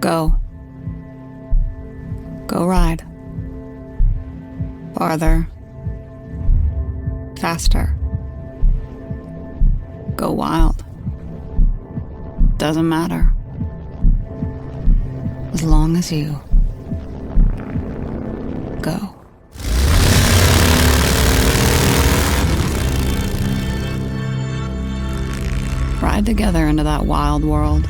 Go. Go ride. Farther. Faster. Go wild. Doesn't matter. As long as you go. Ride together into that wild world.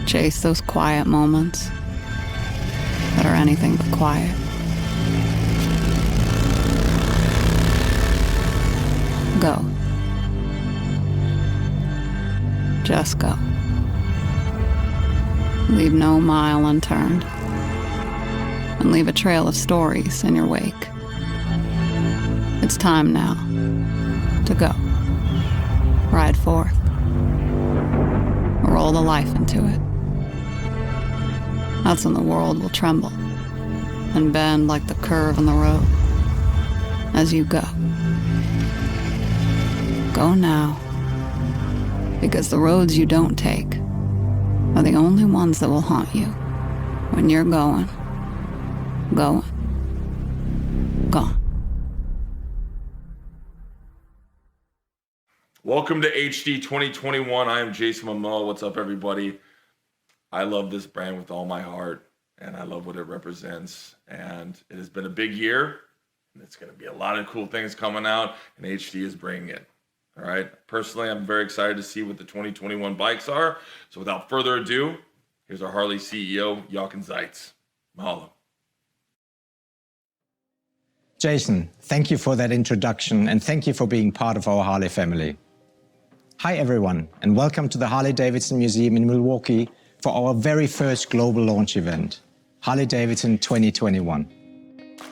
Chase those quiet moments that are anything but quiet. Go. Just go. Leave no mile unturned. And leave a trail of stories in your wake. It's time now to go. Ride forth. Roll the life into it. That's when the world will tremble and bend like the curve in the road as you go. Go now, because the roads you don't take are the only ones that will haunt you when you're gone. Welcome to HD 2021. I am Jason Momoa. What's up, everybody? I love this brand with all my heart, and I love what it represents. And it has been a big year, and it's going to be a lot of cool things coming out, and HD is bringing it. All right. Personally, I'm very excited to see what the 2021 bikes are. So without further ado, here's our Harley CEO, Jochen Zeitz. Mahalo. Jason, thank you for that introduction, and thank you for being part of our Harley family. Hi everyone, and welcome to the Harley-Davidson Museum in Milwaukee for our very first global launch event, Harley-Davidson 2021.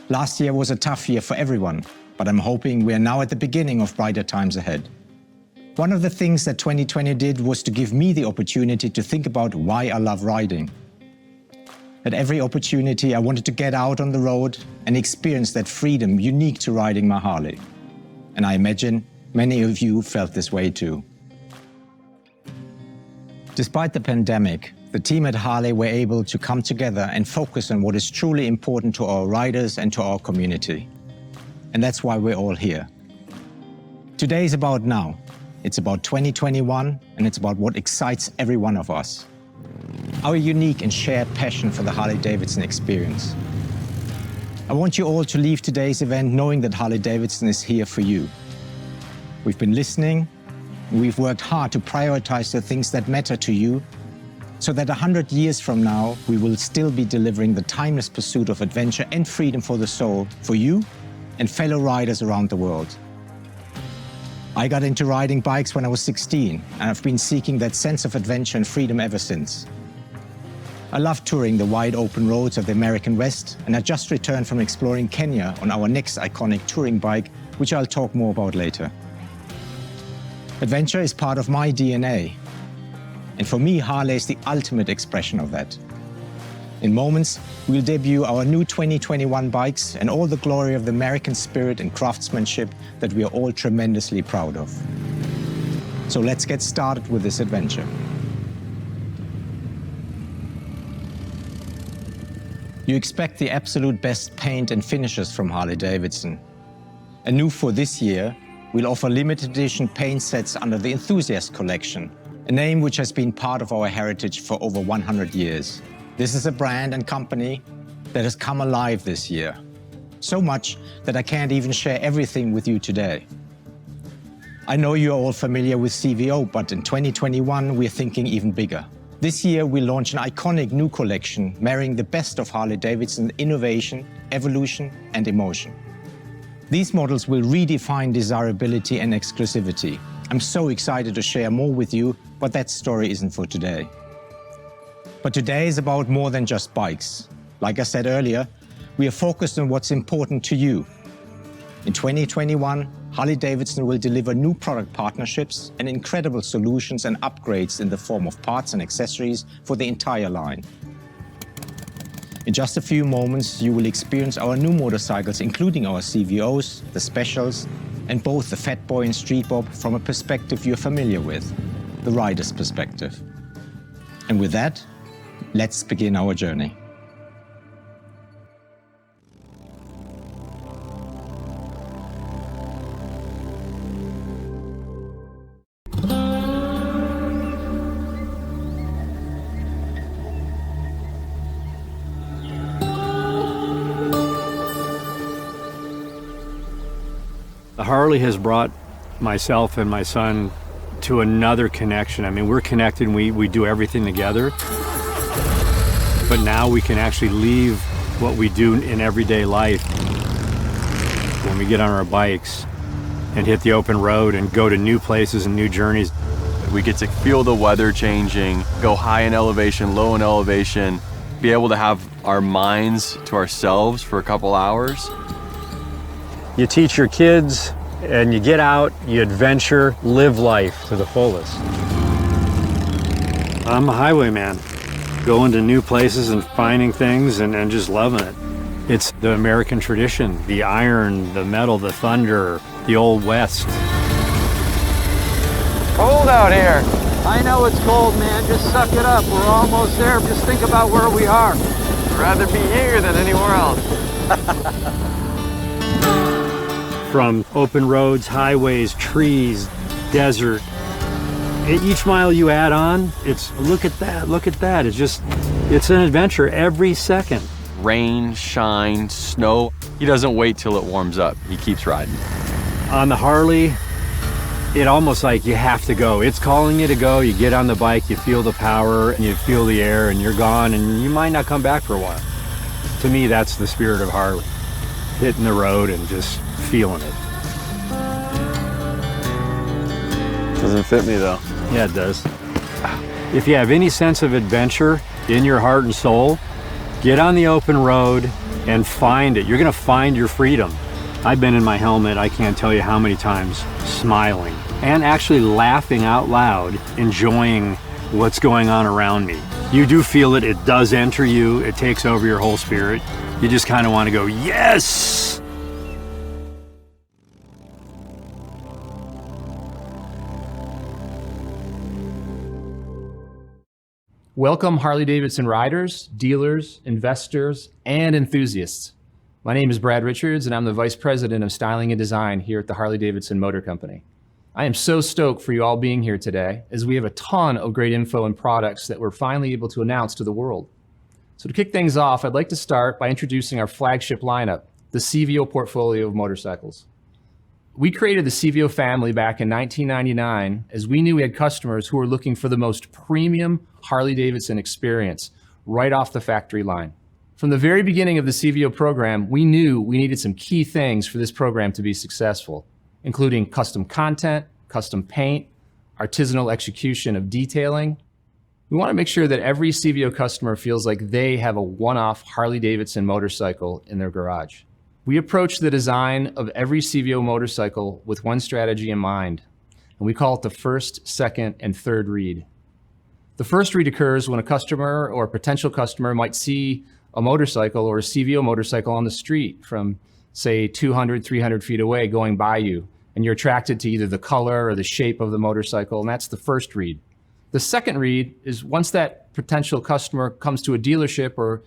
Last year was a tough year for everyone, but I'm hoping we are now at the beginning of brighter times ahead. One of the things that 2020 did was to give me the opportunity to think about why I love riding. At every opportunity, I wanted to get out on the road and experience that freedom unique to riding my Harley. And I imagine many of you felt this way too. Despite the pandemic, the team at Harley were able to come together and focus on what is truly important to our riders and to our community. And that's why we're all here. Today is about now. It's about 2021, and it's about what excites every one of us. Our unique and shared passion for the Harley-Davidson experience. I want you all to leave today's event knowing that Harley-Davidson is here for you. We've been listening. We've worked hard to prioritize the things that matter to you so that 100 years from now, we will still be delivering the timeless pursuit of adventure and freedom for the soul for you and fellow riders around the world. I got into riding bikes when I was 16, and I've been seeking that sense of adventure and freedom ever since. I love touring the wide open roads of the American West, and I just returned from exploring Kenya on our next iconic touring bike, which I'll talk more about later. Adventure is part of my DNA, and for me, Harley is the ultimate expression of that. In moments, we'll debut our new 2021 bikes and all the glory of the American spirit and craftsmanship that we are all tremendously proud of. So let's get started with this adventure. You expect the absolute best paint and finishes from Harley-Davidson. And new for this year, we'll offer limited edition paint sets under the Enthusiast Collection, a name which has been part of our heritage for over 100 years. This is a brand and company that has come alive this year. So much that I can't even share everything with you today. I know you're all familiar with Cvo, but in 2021, we're thinking even bigger. This year, we launch an iconic new collection, marrying the best of Harley-Davidson innovation, evolution, and emotion. These models will redefine desirability and exclusivity. I'm so excited to share more with you, but that story isn't for today. But today is about more than just bikes. Like I said earlier, we are focused on what's important to you. In 2021, Harley-Davidson will deliver new product partnerships and incredible solutions and upgrades in the form of parts and accessories for the entire line. In just a few moments, you will experience our new motorcycles, including our CVOs, the Specials, and both the Fat Boy and Street Bob from a perspective you're familiar with, the rider's perspective. And with that, Let's begin our journey. The Harley has brought myself and my son to another connection. I mean, we're connected and we do everything together. But now we can actually leave what we do in everyday life when we get on our bikes and hit the open road and go to new places and new journeys. We get to feel the weather changing, go high in elevation, low in elevation, be able to have our minds to ourselves for a couple hours. You teach your kids and you get out, you adventure, live life to the fullest. I'm a highwayman, going to new places and finding things and just loving it. It's the American tradition, the iron, the metal, the thunder, the old West. Cold out here. I know it's cold, man. Just suck it up. We're almost there. Just think about where we are. I'd rather be here than anywhere else. From open roads, highways, trees, desert. Each mile you add on, it's look at that, look at that. It's an adventure every second. Rain, shine, snow. He doesn't wait till it warms up. He keeps riding. On the Harley, it almost like you have to go. It's calling you to go. You get on the bike, you feel the power, and you feel the air, and you're gone, and you might not come back for a while. To me, that's the spirit of Harley. Hitting the road and just feeling it. Doesn't fit me though. Yeah, it does. If you have any sense of adventure in your heart and soul, get on the open road and find it. You're gonna find your freedom. I've been in my helmet, I can't tell you how many times, smiling and actually laughing out loud, enjoying what's going on around me. You do feel it, it does enter you, it takes over your whole spirit. You just kind of want to go, yes! Welcome Harley-Davidson riders, dealers, investors, and enthusiasts. My name is Brad Richards and I'm the Vice President of Styling and Design here at the Harley-Davidson Motor Company. I am so stoked for you all being here today as we have a ton of great info and products that we're finally able to announce to the world. So to kick things off, I'd like to start by introducing our flagship lineup, the Cvo portfolio of motorcycles. We created the Cvo family back in 1999 as we knew we had customers who were looking for the most premium Harley-Davidson experience right off the factory line. From the very beginning of the Cvo program, we knew we needed some key things for this program to be successful, including custom content, custom paint, artisanal execution of detailing. We want to make sure that every Cvo customer feels like they have a one-off Harley-Davidson motorcycle in their garage. We approach the design of every Cvo motorcycle with one strategy in mind, and we call it the first, second, and third read. The first read occurs when a customer or a potential customer might see a motorcycle or a Cvo motorcycle on the street from, say, 200, 300 feet away going by you, and you're attracted to either the color or the shape of the motorcycle, and that's the first read. The second read is once that potential customer comes to a dealership or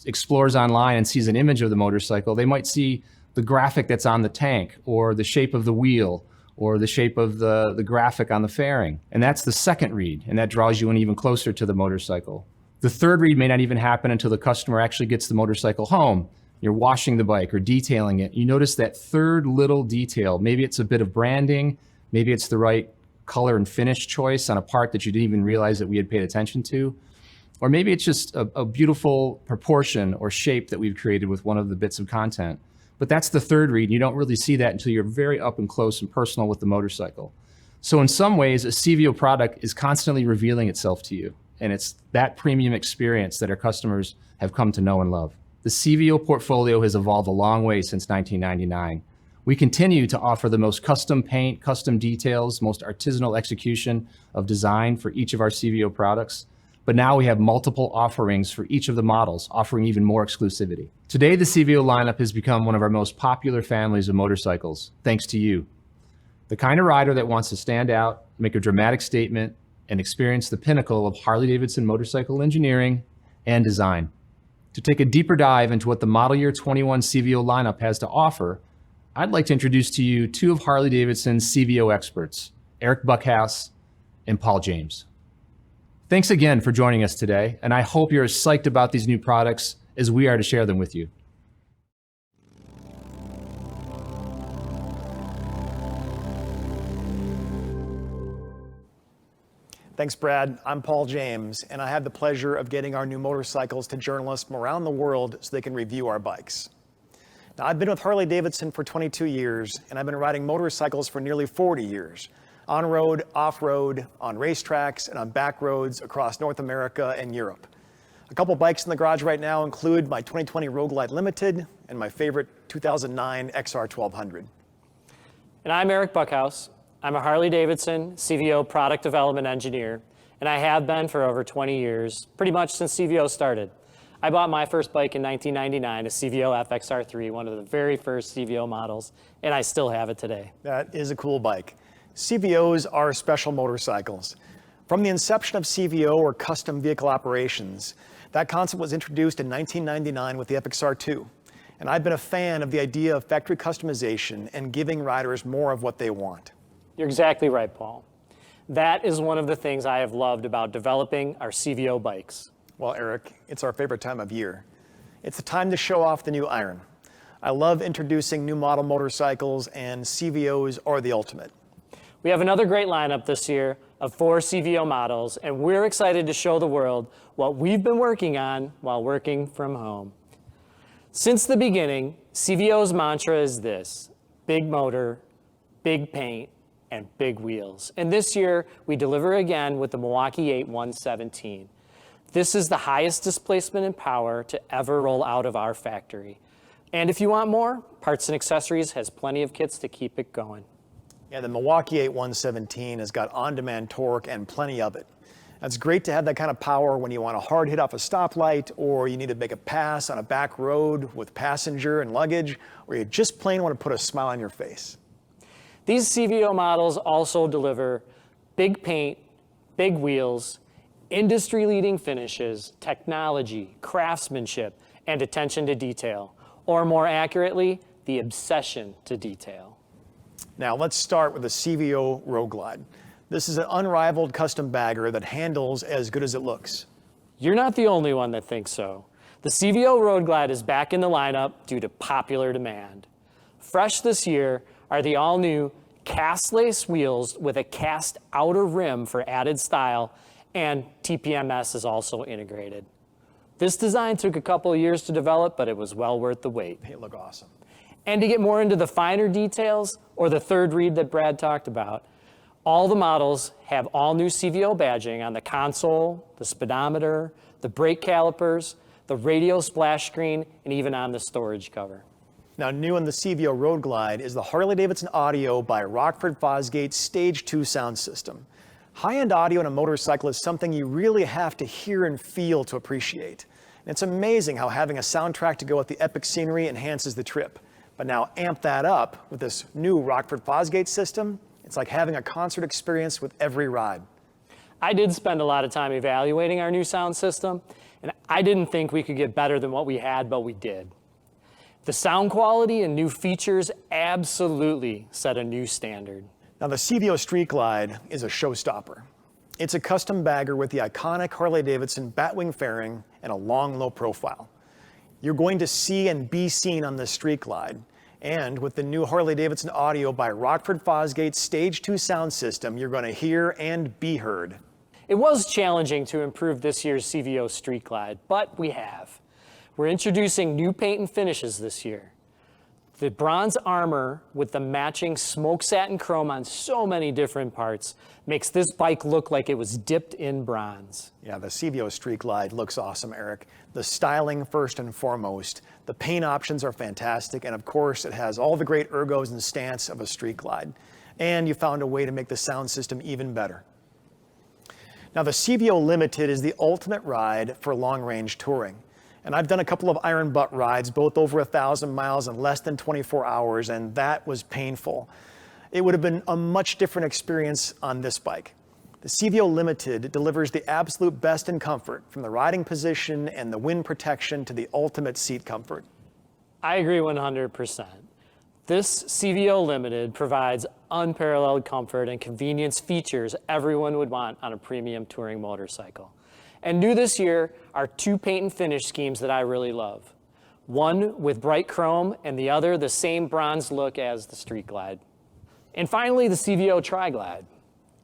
explores online and sees an image of the motorcycle, they might see the graphic that's on the tank or the shape of the wheel or the shape of the graphic on the fairing. And that's the second read, and that draws you in even closer to the motorcycle. The third read may not even happen until the customer actually gets the motorcycle home. You're washing the bike or detailing it. You notice that third little detail. Maybe it's a bit of branding, maybe it's the right color and finish choice on a part that you didn't even realize that we had paid attention to. Or maybe it's just a beautiful proportion or shape that we've created with one of the bits of content. But that's the third read. You don't really see that until you're very up and close and personal with the motorcycle. So in some ways, a Cvo product is constantly revealing itself to you. And it's that premium experience that our customers have come to know and love. The Cvo portfolio has evolved a long way since 1999. We continue to offer the most custom paint, custom details, most artisanal execution of design for each of our Cvo products. But now we have multiple offerings for each of the models, offering even more exclusivity. Today, the Cvo lineup has become one of our most popular families of motorcycles, thanks to you. The kind of rider that wants to stand out, make a dramatic statement, and experience the pinnacle of Harley-Davidson motorcycle engineering, and design. To take a deeper dive into what the model year 21 CVO lineup has to offer, I'd like to introduce to you two of Harley-Davidson's CVO experts, Eric Buckhouse and Paul James. Thanks again for joining us today, and I hope you're as psyched about these new products as we are to share them with you. Thanks, Brad. I'm Paul James, and I had the pleasure of getting our new motorcycles to journalists from around the world so they can review our bikes. Now, I've been with Harley-Davidson for 22 years, and I've been riding motorcycles for nearly 40 years, on-road, off-road, on racetracks, and on back roads across North America and Europe. A couple bikes in the garage right now include my 2020 Road Glide Limited and my favorite 2009 XR 1200. And I'm Eric Buckhouse. I'm a Harley-Davidson CVO product development engineer, and I have been for over 20 years, pretty much since CVO started. I bought my first bike in 1999, a CVO FXR3, one of the very first CVO models, and I still have it today. That is a cool bike. CVOs are special motorcycles. From the inception of CVO, or custom vehicle operations, that concept was introduced in 1999 with the FXR2. And I've been a fan of the idea of factory customization and giving riders more of what they want. You're exactly right, Paul. That is one of the things I have loved about developing our CVO bikes. Well, Eric, it's our favorite time of year. It's the time to show off the new iron. I love introducing new model motorcycles, and CVOs are the ultimate. We have another great lineup this year of 4 CVO models, and we're excited to show the world what we've been working on while working from home. Since the beginning, CVO's mantra is this: big motor, big paint, and big wheels. And this year, we deliver again with the MY21. This is the highest displacement and power to ever roll out of our factory. And if you want more, Parts and Accessories has plenty of kits to keep it going. Yeah, the MY21 has got on-demand torque and plenty of it. It's great to have that kind of power when you want a hard hit off a stoplight, or you need to make a pass on a back road with passenger and luggage, or you just plain want to put a smile on your face. These CVO models also deliver big paint, big wheels, industry-leading finishes, technology, craftsmanship, and attention to detail, or more accurately, the obsession to detail. Now let's start with the Cvo Road Glide. This is an unrivaled custom bagger that handles as good as it looks. You're not the only one that thinks so. The Cvo Road Glide is back in the lineup due to popular demand. Fresh this year are the all-new cast lace wheels with a cast outer rim for added style, and TPMS is also integrated. This design took a couple of years to develop, but it was well worth the wait. They look awesome. And to get more into the finer details, or the third read that Brad talked about, all the models have all new CVO badging on the console, the speedometer, the brake calipers, the radio splash screen, and even on the storage cover. Now, new in the Cvo Road Glide is the Harley-Davidson audio by Rockford Fosgate Stage 2 sound system. High-end audio in a motorcycle is something you really have to hear and feel to appreciate. And it's amazing how having a soundtrack to go with the epic scenery enhances the trip. But now amp that up with this new Rockford Fosgate system. It's like having a concert experience with every ride. I did spend a lot of time evaluating our new sound system, and I didn't think we could get better than what we had, but we did. The sound quality and new features absolutely set a new standard. Now, the Cvo Street Glide is a showstopper. It's a custom bagger with the iconic Harley-Davidson batwing fairing and a long, low profile. You're going to see and be seen on the Street Glide. And with the new Harley-Davidson audio by Rockford Fosgate Stage 2 sound system, you're going to hear and be heard. It was challenging to improve this year's CVO Street Glide, but we have. We're introducing new paint and finishes this year. The bronze armor with the matching smoke satin chrome on so many different parts makes this bike look like it was dipped in bronze. Yeah, the Cvo Street Glide looks awesome, Eric. The styling first and foremost. The paint options are fantastic, and of course it has all the great ergos and stance of a Street Glide. And you found a way to make the sound system even better. Now, the Cvo Limited is the ultimate ride for long-range touring. And I've done a couple of iron butt rides, both over 1,000 miles in less than 24 hours, and that was painful. It would have been a much different experience on this bike. The Cvo Limited delivers the absolute best in comfort, from the riding position and the wind protection to the ultimate seat comfort. I agree 100%. This Cvo Limited provides unparalleled comfort and convenience features everyone would want on a premium touring motorcycle. And new this year are 2 paint and finish schemes that I really love. One with bright chrome and the other the same bronze look as the Street Glide. And finally, the Cvo Tri-Glide.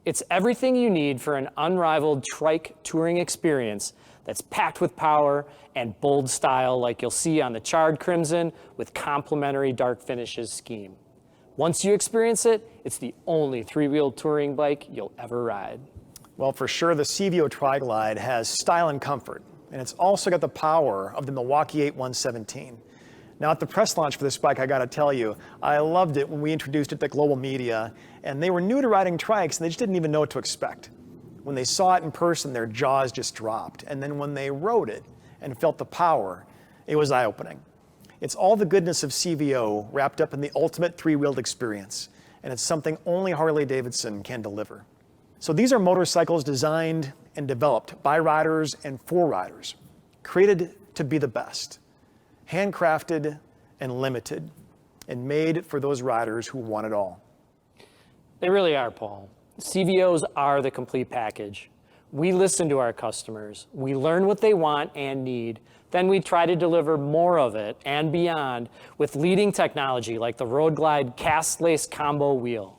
It's everything you need for an unrivaled trike touring experience that's packed with power and bold style like you'll see on the Charred Crimson with complementary dark finishes scheme. Once you experience it, it's the only 3-wheel touring bike you'll ever ride. Well, for sure, the Cvo Tri-Glide has style and comfort, and it's also got the power of the Milwaukee 8117. Now, at the press launch for this bike, I gotta tell you, I loved it when we introduced it to global media, and they were new to riding trikes, and they just didn't even know what to expect. When they saw it in person, their jaws just dropped. And then when they rode it and felt the power, it was eye-opening. It's all the goodness of Cvo wrapped up in the ultimate 3-wheeled experience, and it's something only Harley-Davidson can deliver. So these are motorcycles designed and developed by riders and for riders, created to be the best, handcrafted and limited, and made for those riders who want it all. They really are, Paul. CVOs are the complete package. We listen to our customers. We learn what they want and need. Then we try to deliver more of it and beyond with leading technology like the Road Glide cast lace combo wheel.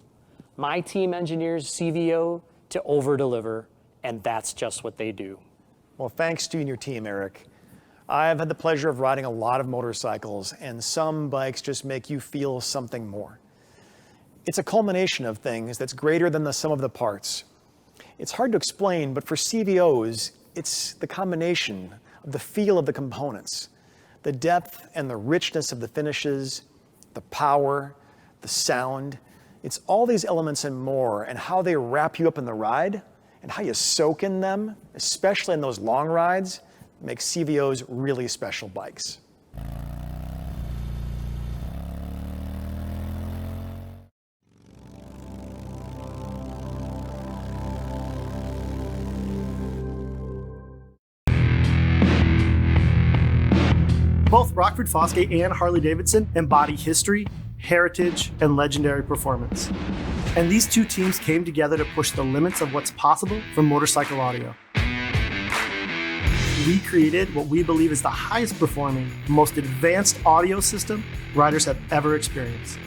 My team engineers CVO to over-deliver, and that's just what they do. Well, thanks to you and your team, Eric. I've had the pleasure of riding a lot of motorcycles, and some bikes just make you feel something more. It's a culmination of things that's greater than the sum of the parts. It's hard to explain, but for CVOs, it's the combination of the feel of the components, the depth and the richness of the finishes, the power, the sound. It's all these elements and more, and how they wrap you up in the ride, and how you soak in them, especially in those long rides, makes CVOs really special bikes. Both Rockford, Fosgate, and Harley-Davidson embody history, heritage, and legendary performance. And these two teams came together to push the limits of what's possible for motorcycle audio. We created what we believe is the highest performing, most advanced audio system riders have ever experienced.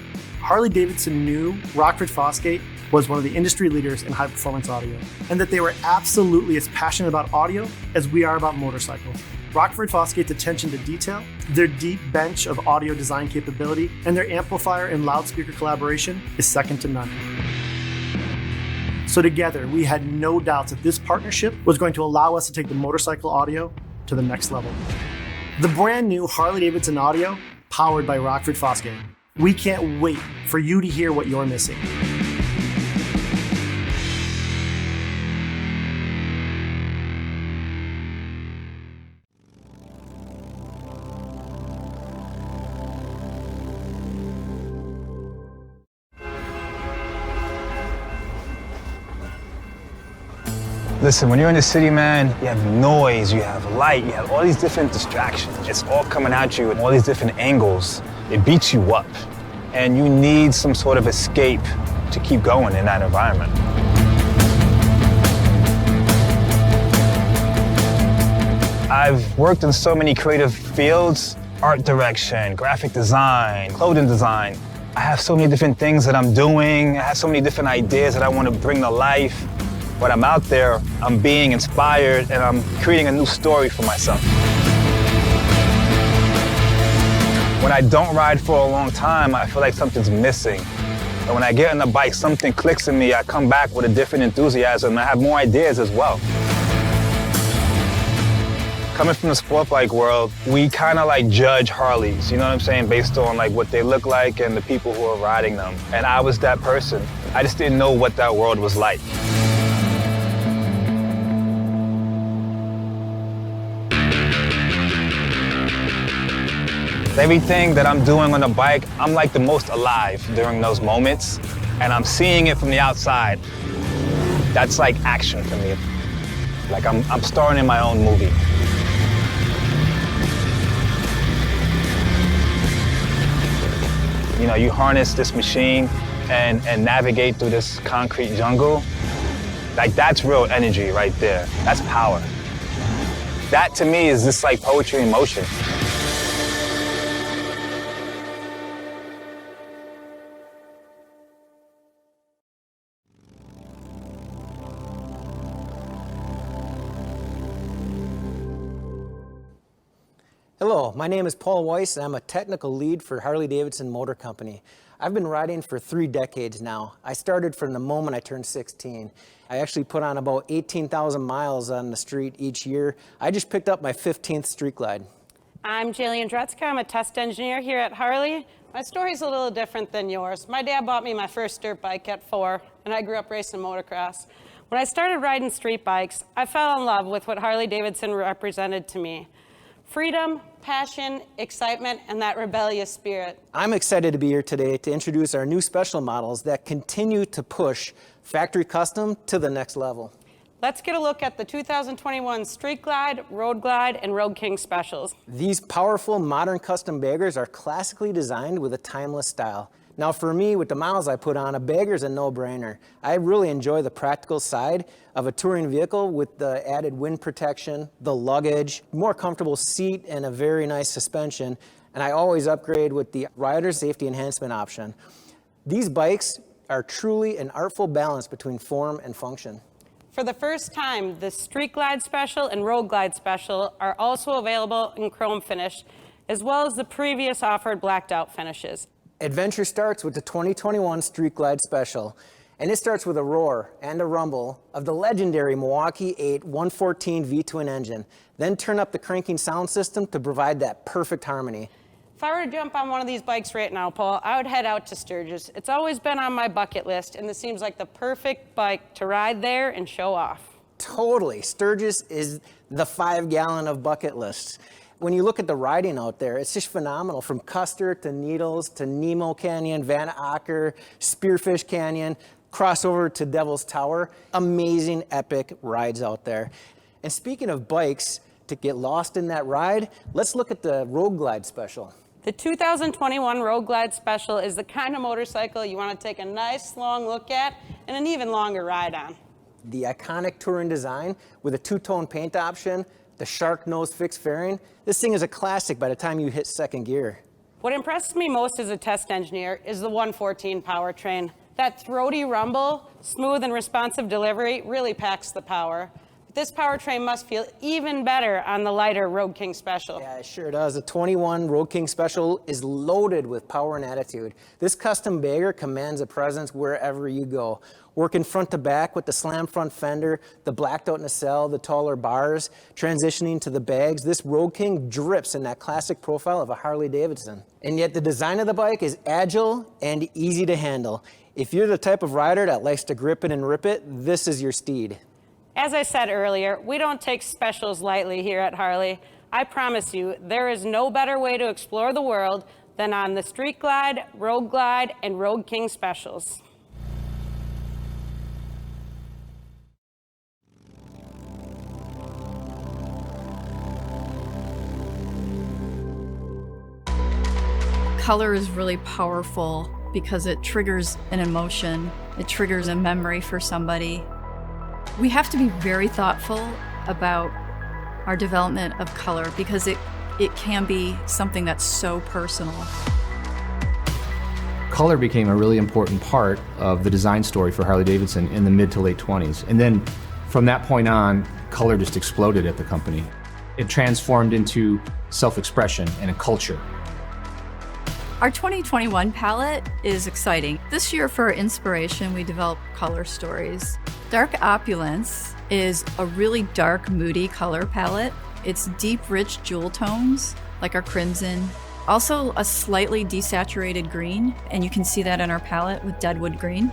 Harley-Davidson knew Rockford Fosgate was one of the industry leaders in high-performance audio, and that they were absolutely as passionate about audio as we are about motorcycles. Rockford Fosgate's attention to detail, their deep bench of audio design capability, and their amplifier and loudspeaker collaboration is second to none. So together, we had no doubts that this partnership was going to allow us to take the motorcycle audio to the next level. The brand new Harley-Davidson audio, powered by Rockford Fosgate. We can't wait for you to hear what you're missing. Listen, when you're in the city, man, you have noise, you have light, you have all these different distractions. It's all coming at you in all these different angles. It beats you up. And you need some sort of escape to keep going in that environment. I've worked in so many creative fields, art direction, graphic design, clothing design. I have so many different things that I'm doing. I have so many different ideas that I want to bring to life. When I'm out there, I'm being inspired and I'm creating a new story for myself. When I don't ride for a long time, I feel like something's missing. And when I get on the bike, something clicks in me. I come back with a different enthusiasm. I have more ideas as well. Coming from the sport bike world, we kind of like judge Harleys, you know what I'm saying, based on like what they look like and the people who are riding them. And I was that person. I just didn't know what that world was like. Everything that I'm doing on the bike, I'm like the most alive during those moments, and I'm seeing it from the outside. That's like action for me. Like I'm starring in my own movie. You know, you harness this machine and navigate through this concrete jungle. Like, that's real energy right there. That's power. That to me is just like poetry in motion. Hello, my name is Paul Weiss, and I'm a technical lead for Harley-Davidson Motor Company. I've been riding for 3 decades now. I started from the moment I turned 16. I actually put on about 18,000 miles on the street each year. I just picked up my 15th Street Glide. I'm Jillian Dretzka. I'm a test engineer here at Harley. My story's a little different than yours. My dad bought me my first dirt bike at 4, and I grew up racing motocross. When I started riding street bikes, I fell in love with what Harley-Davidson represented to me. Freedom, passion, excitement, and that rebellious spirit. I'm excited to be here today to introduce our new special models that continue to push factory custom to the next level. Let's get a look at the 2021 Street Glide, Road Glide, and Road King specials. These powerful modern custom baggers are classically designed with a timeless style. Now for me, with the miles I put on, a bagger's a no-brainer. I really enjoy the practical side of a touring vehicle with the added wind protection, the luggage, more comfortable seat, and a very nice suspension. And I always upgrade with the rider safety enhancement option. These bikes are truly an artful balance between form and function. For the first time, the Street Glide Special and Road Glide Special are also available in chrome finish, as well as the previous offered blacked out finishes. Adventure starts with the 2021 Street Glide Special, and it starts with a roar and a rumble of the legendary Milwaukee 8 114 V-twin engine. Then turn up the cranking sound system to provide that perfect harmony. If I were to jump on one of these bikes right now, Paul, I would head out to Sturgis. It's always been on my bucket list, and this seems like the perfect bike to ride there and show off. Totally. Sturgis is the 5-gallon of bucket lists. When you look at the riding out there, it's just phenomenal. From Custer to Needles to Nemo Canyon, Van Acker, Spearfish Canyon, crossover to Devil's Tower. Amazing, epic rides out there. And speaking of bikes, to get lost in that ride, let's look at the Road Glide Special. The 2021 Road Glide Special is the kind of motorcycle you want to take a nice long look at and an even longer ride on. The iconic touring design with a 2-tone paint option, the shark nose fixed fairing. This thing is a classic by the time you hit second gear. What impresses me most as a test engineer is the 114 powertrain. That throaty rumble, smooth and responsive delivery really packs the power. But this powertrain must feel even better on the lighter Road King Special. Yeah, it sure does. The 21 Road King Special is loaded with power and attitude. This custom bagger commands a presence wherever you go. Working front to back with the slam front fender, the blacked out nacelle, the taller bars, transitioning to the bags, this Road King drips in that classic profile of a Harley-Davidson. And yet the design of the bike is agile and easy to handle. If you're the type of rider that likes to grip it and rip it, this is your steed. As I said earlier, we don't take specials lightly here at Harley. I promise you, there is no better way to explore the world than on the Street Glide, Road Glide, and Road King specials. Color is really powerful because it triggers an emotion, it triggers a memory for somebody. We have to be very thoughtful about our development of color because it can be something that's so personal. Color became a really important part of the design story for Harley-Davidson in the mid to late 20s. And then from that point on, color just exploded at the company. It transformed into self-expression and a culture. Our 2021 palette is exciting. This year for inspiration, we developed color stories. Dark Opulence is a really dark, moody color palette. It's deep, rich jewel tones, like our crimson. Also a slightly desaturated green, and you can see that in our palette with Deadwood Green.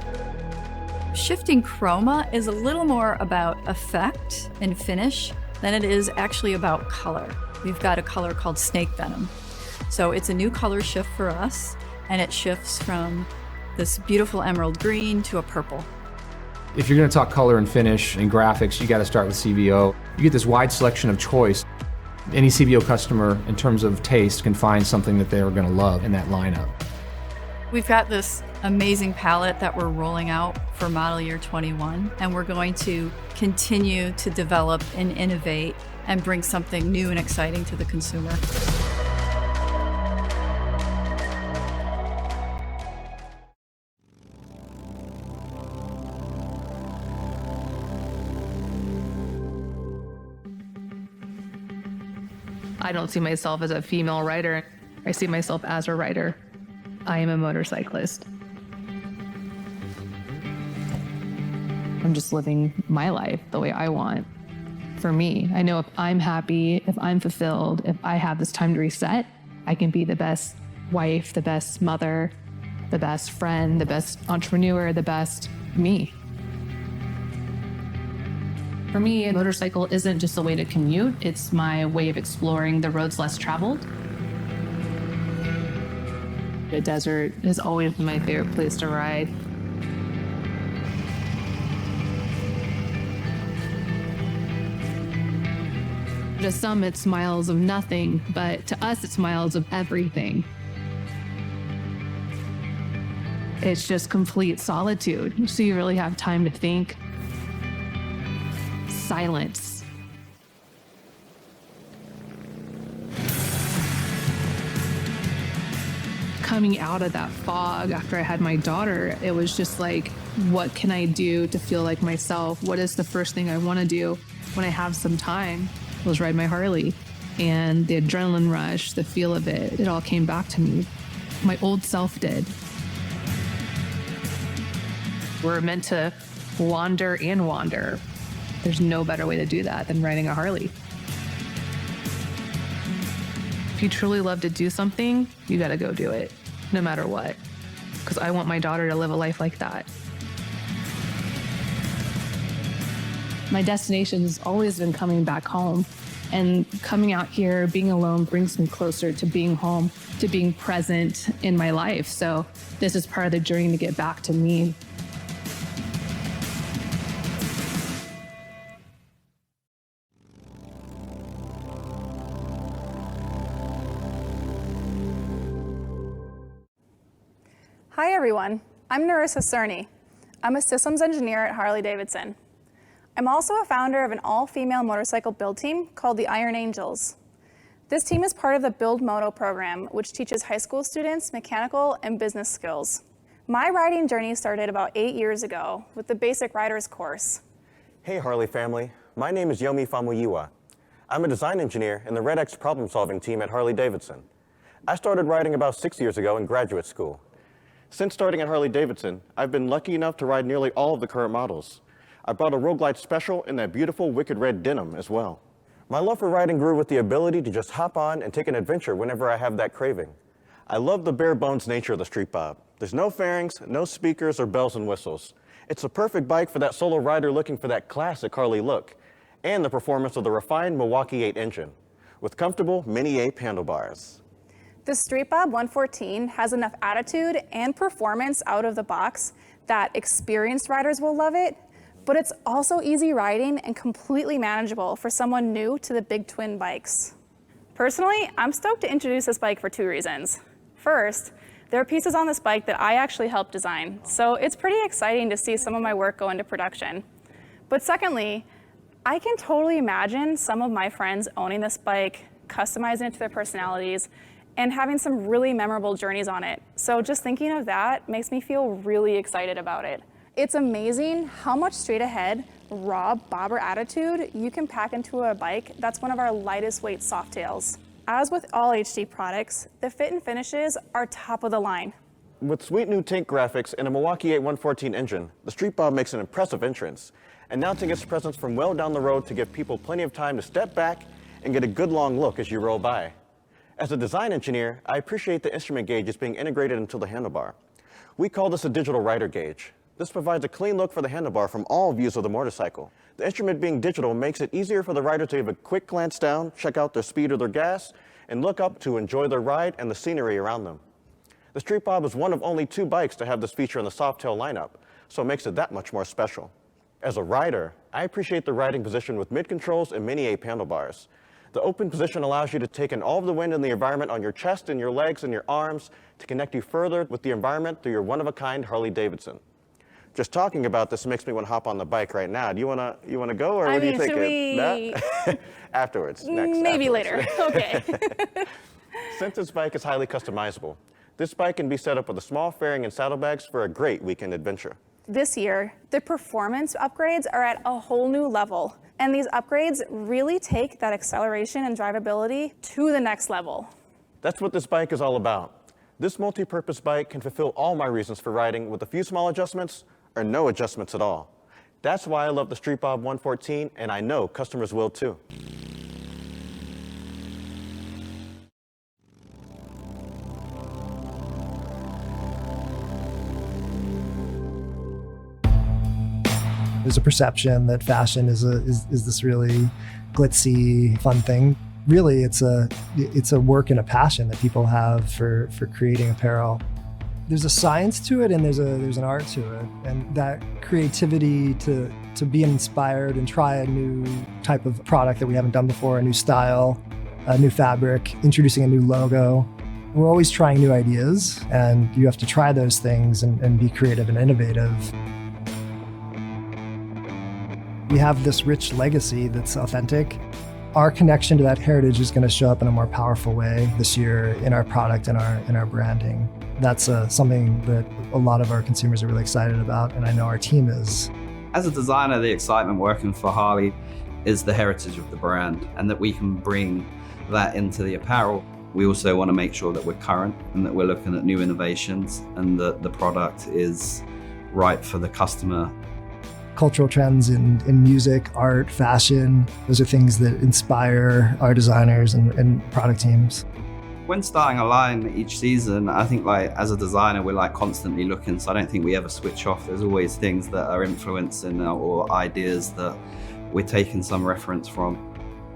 Shifting Chroma is a little more about effect and finish than it is actually about color. We've got a color called Snake Venom. So it's a new color shift for us, and it shifts from this beautiful emerald green to a purple. If you're going to talk color and finish and graphics, you got to start with CVO. You get this wide selection of choice. Any CVO customer, in terms of taste, can find something that they're going to love in that lineup. We've got this amazing palette that we're rolling out for model year 21, and we're going to continue to develop and innovate and bring something new and exciting to the consumer. I don't see myself as a female rider. I see myself as a rider. I am a motorcyclist. I'm just living my life the way I want. For me, I know if I'm happy, if I'm fulfilled, if I have this time to reset, I can be the best wife, the best mother, the best friend, the best entrepreneur, the best me. For me, a motorcycle isn't just a way to commute, it's my way of exploring the roads less traveled. The desert has always been my favorite place to ride. To some, it's miles of nothing, but to us, it's miles of everything. It's just complete solitude, so you really have time to think. Silence. Coming out of that fog after I had my daughter, it was just like, what can I do to feel like myself? What is the first thing I want to do when I have some time? Was ride my Harley. And the adrenaline rush, the feel of it, it all came back to me. My old self did. We're meant to wander and wander. There's no better way to do that than riding a Harley. If you truly love to do something, you gotta go do it, no matter what. Because I want my daughter to live a life like that. My destination has always been coming back home. And coming out here, being alone, brings me closer to being home, to being present in my life. So this is part of the journey to get back to me. Hi everyone, I'm Narissa Cerny. I'm a systems engineer at Harley-Davidson. I'm also a founder of an all-female motorcycle build team called the Iron Angels. This team is part of the Build Moto program, which teaches high school students mechanical and business skills. My riding journey started about 8 years ago with the Basic Riders course. Hey Harley family, my name is Yomi Famuyiwa. I'm a design engineer in the Red X problem-solving team at Harley-Davidson. I started riding about 6 years ago in graduate school. Since starting at Harley-Davidson, I've been lucky enough to ride nearly all of the current models. I brought a Road Glide Special in that beautiful wicked red denim as well. My love for riding grew with the ability to just hop on and take an adventure whenever I have that craving. I love the bare bones nature of the Street Bob. There's no fairings, no speakers or bells and whistles. It's a perfect bike for that solo rider looking for that classic Harley look, and the performance of the refined Milwaukee 8 engine, with comfortable Mini Ape handlebars. The Street Bob 114 has enough attitude and performance out of the box that experienced riders will love it, but it's also easy riding and completely manageable for someone new to the big twin bikes. Personally, I'm stoked to introduce this bike for 2 reasons. First, there are pieces on this bike that I actually helped design, so it's pretty exciting to see some of my work go into production. But secondly, I can totally imagine some of my friends owning this bike, customizing it to their personalities, and having some really memorable journeys on it. So just thinking of that makes me feel really excited about it. It's amazing how much straight ahead, raw bobber attitude you can pack into a bike that's one of our lightest weight softails. As with all HD products, the fit and finishes are top of the line. With sweet new tank graphics and a Milwaukee 8 114 engine, the Street Bob makes an impressive entrance, announcing its presence from well down the road to give people plenty of time to step back and get a good long look as you roll by. As a design engineer, I appreciate the instrument gauges being integrated into the handlebar. We call this a digital rider gauge. This provides a clean look for the handlebar from all views of the motorcycle. The instrument being digital makes it easier for the rider to give a quick glance down, check out their speed or their gas, and look up to enjoy their ride and the scenery around them. The Street Bob is one of only 2 bikes to have this feature in the Softail lineup, so it makes it that much more special. As a rider, I appreciate the riding position with mid-controls and mini-ape handlebars. The open position allows you to take in all of the wind in the environment on your chest and your legs and your arms to connect you further with the environment through your one-of-a-kind Harley-Davidson. Just talking about this makes me want to hop on the bike right now. Do you want to go, or what do you think? Should we... Afterwards, Maybe later. Okay. Since this bike is highly customizable, this bike can be set up with a small fairing and saddlebags for a great weekend adventure. This year, the performance upgrades are at a whole new level. And these upgrades really take that acceleration and drivability to the next level. That's what this bike is all about. This multi-purpose bike can fulfill all my reasons for riding with a few small adjustments or no adjustments at all. That's why I love the Street Bob 114, and I know customers will too. There's a perception that fashion is this really glitzy, fun thing. Really, it's a work and a passion that people have for creating apparel. There's a science to it, and there's an art to it, and that creativity to be inspired and try a new type of product that we haven't done before, a new style, a new fabric, introducing a new logo. We're always trying new ideas, and you have to try those things and be creative and innovative. We have this rich legacy that's authentic. Our connection to that heritage is going to show up in a more powerful way this year in our product and in our branding. That's something that a lot of our consumers are really excited about, and I know our team is. As a designer, the excitement working for Harley is the heritage of the brand, and that we can bring that into the apparel. We also want to make sure that we're current and that we're looking at new innovations and that the product is right for the customer. Cultural trends in music, art, fashion, those are things that inspire our designers and product teams. When starting a line each season, I think as a designer, we're constantly looking, so I don't think we ever switch off. There's always things that are influencing or ideas that we're taking some reference from.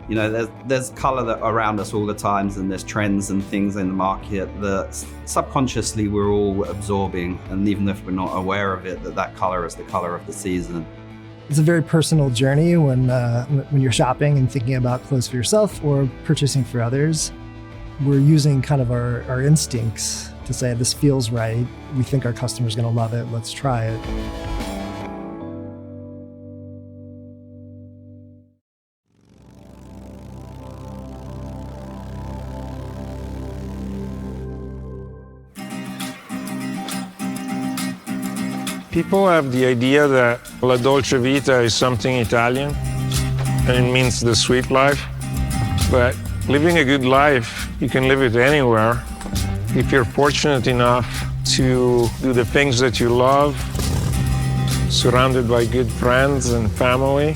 You know, there's color that around us all the times, and there's trends and things in the market that subconsciously we're all absorbing, and even if we're not aware of it, that color is the color of the season. It's a very personal journey when you're shopping and thinking about clothes for yourself or purchasing for others. We're using kind of our instincts to say, this feels right, we think our customer's gonna love it, let's try it. People have the idea that la dolce vita is something Italian, and it means the sweet life. But living a good life, you can live it anywhere. If you're fortunate enough to do the things that you love, surrounded by good friends and family,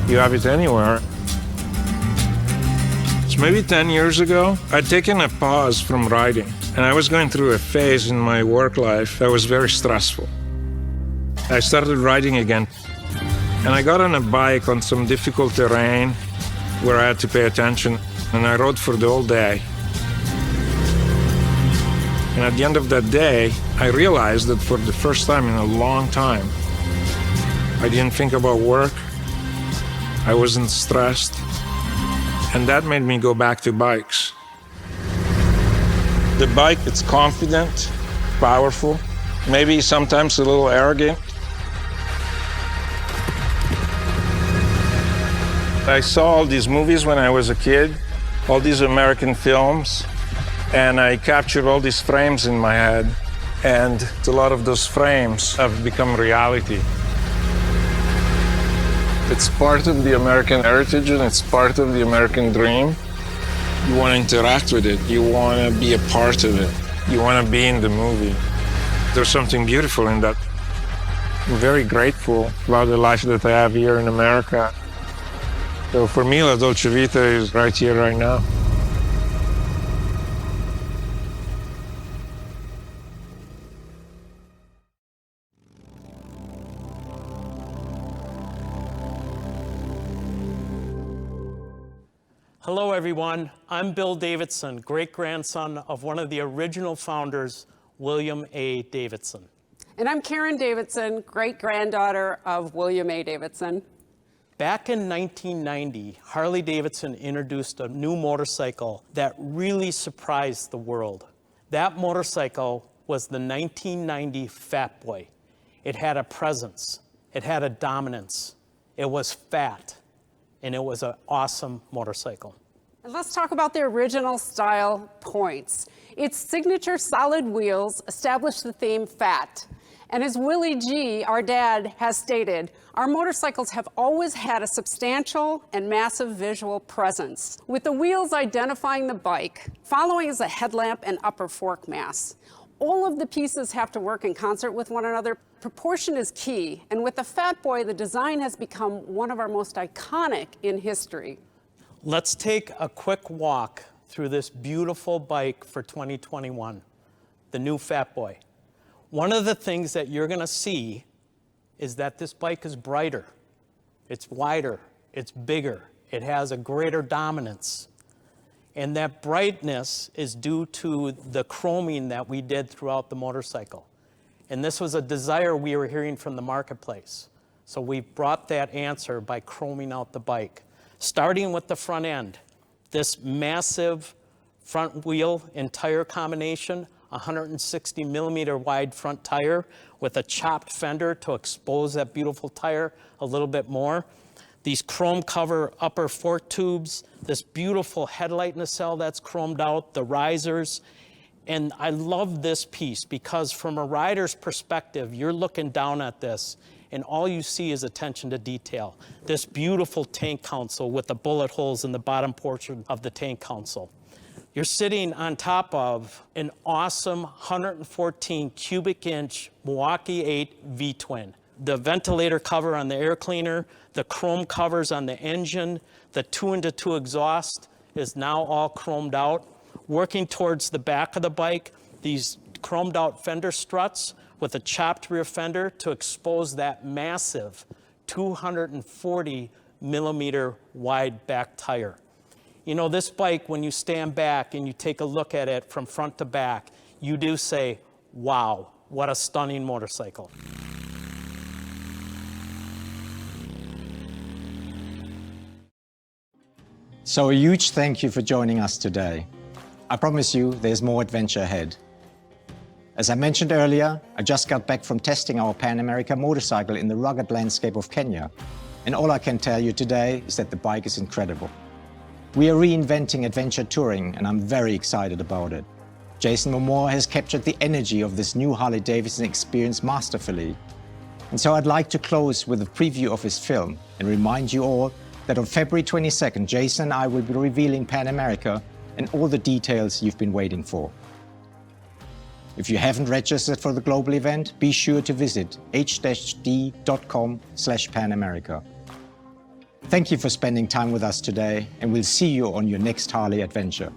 you have it anywhere. So maybe 10 years ago, I'd taken a pause from writing, and I was going through a phase in my work life that was very stressful. I started riding again, and I got on a bike on some difficult terrain where I had to pay attention, and I rode for the whole day. And at the end of that day, I realized that for the first time in a long time, I didn't think about work, I wasn't stressed, and that made me go back to bikes. The bike, it's confident, powerful, maybe sometimes a little arrogant. I saw all these movies when I was a kid, all these American films, and I captured all these frames in my head, and a lot of those frames have become reality. It's part of the American heritage, and it's part of the American dream. You want to interact with it, you want to be a part of it, you want to be in the movie. There's something beautiful in that. I'm very grateful about the life that I have here in America. So for me, La Dolce Vita is right here, right now. Hello, everyone. I'm Bill Davidson, great-grandson of one of the original founders, William A. Davidson. And I'm Karen Davidson, great-granddaughter of William A. Davidson. Back in 1990, Harley-Davidson introduced a new motorcycle that really surprised the world. That motorcycle was the 1990 Fat Boy. It had a presence, it had a dominance, it was fat, and it was an awesome motorcycle. And let's talk about the original style points. Its signature solid wheels established the theme fat. And as Willie G., our dad, has stated, our motorcycles have always had a substantial and massive visual presence, with the wheels identifying the bike. Following is a headlamp and upper fork mass. All of the pieces have to work in concert with one another. Proportion is key, and with the Fat Boy, the design has become one of our most iconic in history. Let's take a quick walk through this beautiful bike for 2021, the new Fat Boy. One of the things that you're going to see is that this bike is brighter, it's wider, it's bigger, it has a greater dominance. And that brightness is due to the chroming that we did throughout the motorcycle. And this was a desire we were hearing from the marketplace. So we brought that answer by chroming out the bike. Starting with the front end, this massive front wheel and tire combination, 160 millimeter wide front tire with a chopped fender to expose that beautiful tire a little bit more. These chrome cover upper fork tubes, this beautiful headlight nacelle that's chromed out, the risers. And I love this piece because from a rider's perspective, you're looking down at this and all you see is attention to detail. This beautiful tank console with the bullet holes in the bottom portion of the tank console. You're sitting on top of an awesome 114 cubic inch Milwaukee 8 V-twin. The ventilator cover on the air cleaner, the chrome covers on the engine, the 2-into-2 exhaust is now all chromed out. Working towards the back of the bike, these chromed out fender struts with a chopped rear fender to expose that massive 240 millimeter wide back tire. You know, this bike, when you stand back and you take a look at it from front to back, you do say, wow, what a stunning motorcycle. So a huge thank you for joining us today. I promise you there's more adventure ahead. As I mentioned earlier, I just got back from testing our Pan America motorcycle in the rugged landscape of Kenya. And all I can tell you today is that the bike is incredible. We are reinventing adventure touring, and I'm very excited about it. Jason Momoa has captured the energy of this new Harley-Davidson experience masterfully. And so I'd like to close with a preview of his film and remind you all that on February 22nd, Jason and I will be revealing Pan America and all the details you've been waiting for. If you haven't registered for the global event, be sure to visit h-d.com/Pan-America. Thank you for spending time with us today, and we'll see you on your next Harley adventure.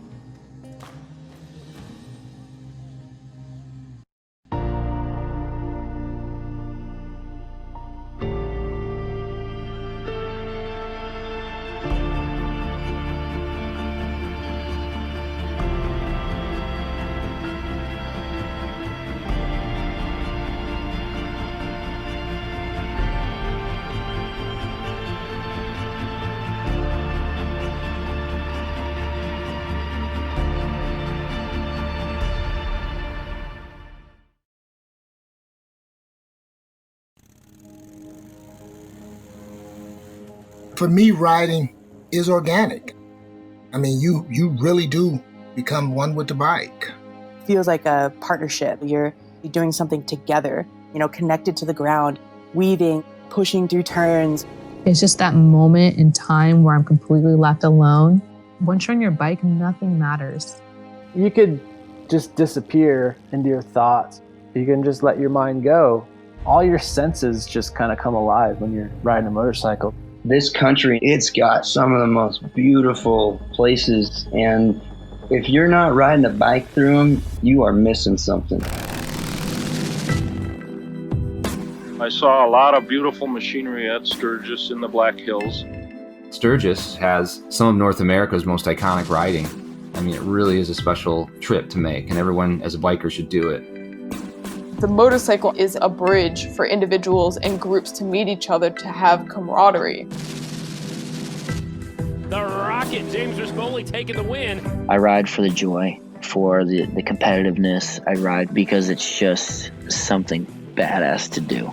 For me, riding is organic. I mean, you really do become one with the bike. It feels like a partnership. You're doing something together, connected to the ground, weaving, pushing through turns. It's just that moment in time where I'm completely left alone. Once you're on your bike, nothing matters. You could just disappear into your thoughts. You can just let your mind go. All your senses just kind of come alive when you're riding a motorcycle. This country, it's got some of the most beautiful places, and if you're not riding a bike through them, you are missing something. I saw a lot of beautiful machinery at Sturgis in the Black Hills. Sturgis has some of North America's most iconic riding. I mean, it really is a special trip to make, and everyone as a biker should do it. The motorcycle is a bridge for individuals and groups to meet each other, to have camaraderie. The Rocket, James Rispoli taking the win. I ride for the joy, for the competitiveness. I ride because it's just something badass to do.